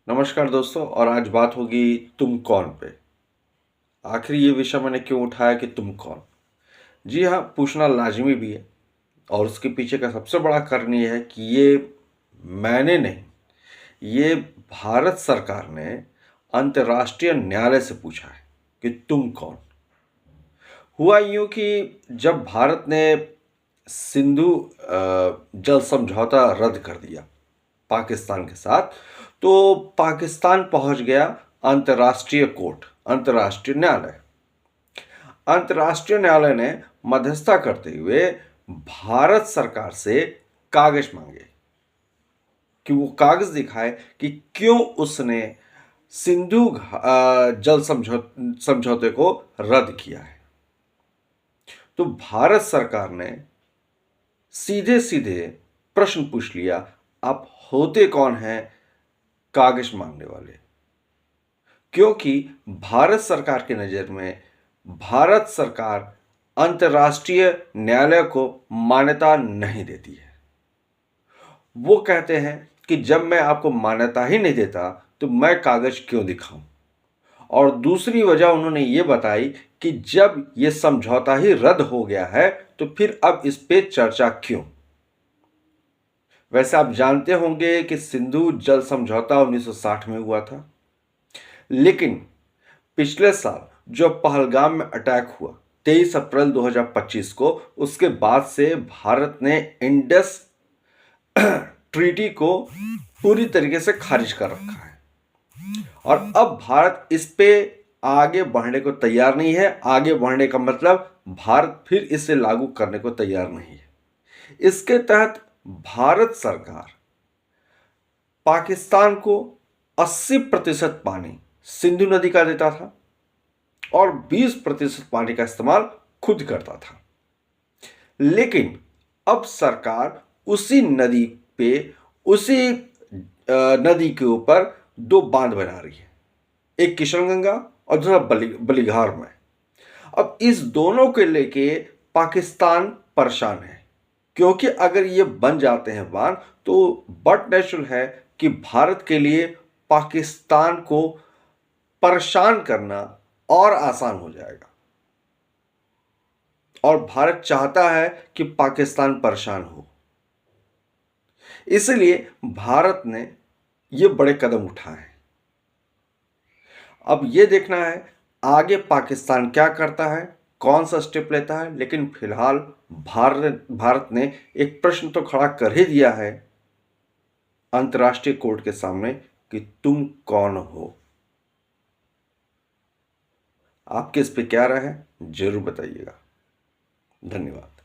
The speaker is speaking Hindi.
नमस्कार दोस्तों। और आज बात होगी तुम कौन पे। आखिर ये विषय मैंने क्यों उठाया कि तुम कौन। जी हाँ, पूछना लाजमी भी है। और उसके पीछे का सबसे बड़ा कारण ये है कि ये मैंने नहीं, ये भारत सरकार ने अंतर्राष्ट्रीय न्यायालय से पूछा है कि तुम कौन। हुआ यूं कि जब भारत ने सिंधु जल समझौता रद्द कर दिया पाकिस्तान के साथ, तो पाकिस्तान पहुंच गया अंतर्राष्ट्रीय कोर्ट, अंतर्राष्ट्रीय न्यायालय। अंतर्राष्ट्रीय न्यायालय ने मध्यस्थता करते हुए भारत सरकार से कागज मांगे कि वो कागज दिखाए कि क्यों उसने सिंधु जल समझौते को रद्द किया है। तो भारत सरकार ने सीधे सीधे प्रश्न पूछ लिया, आप होते कौन हैं कागज मांगने वाले। क्योंकि भारत सरकार की नज़र में भारत सरकार अंतर्राष्ट्रीय न्यायालय को मान्यता नहीं देती है। वो कहते हैं कि जब मैं आपको मान्यता ही नहीं देता तो मैं कागज क्यों दिखाऊं। और दूसरी वजह उन्होंने ये बताई कि जब ये समझौता ही रद्द हो गया है तो फिर अब इस पे चर्चा क्यों। वैसे आप जानते होंगे कि सिंधु जल समझौता 1960 में हुआ था, लेकिन पिछले साल जो पहलगाम में अटैक हुआ 23 अप्रैल 2025 को, उसके बाद से भारत ने इंडस ट्रीटी को पूरी तरीके से खारिज कर रखा है। और अब भारत इस पे आगे बढ़ने को तैयार नहीं है। आगे बढ़ने का मतलब भारत फिर इसे लागू करने को तैयार नहीं है। इसके तहत भारत सरकार पाकिस्तान को 80% पानी सिंधु नदी का देता था और 20% पानी का इस्तेमाल खुद करता था। लेकिन अब सरकार उसी नदी पे, उसी नदी के ऊपर दो बांध बना रही है, एक किशनगंगा और दूसरा बलिघार में। अब इस दोनों के लेके पाकिस्तान परेशान है, क्योंकि अगर ये बन जाते हैं बांध तो बट नेचुरल है कि भारत के लिए पाकिस्तान को परेशान करना और आसान हो जाएगा। और भारत चाहता है कि पाकिस्तान परेशान हो, इसलिए भारत ने ये बड़े कदम उठाए हैं। अब ये देखना है आगे पाकिस्तान क्या करता है, कौन सा स्टेप लेता है। लेकिन फिलहाल भारत ने एक प्रश्न तो खड़ा कर ही दिया है अंतर्राष्ट्रीय कोर्ट के सामने कि तुम कौन हो। आपके इस पे क्या राय है, जरूर बताइएगा। धन्यवाद।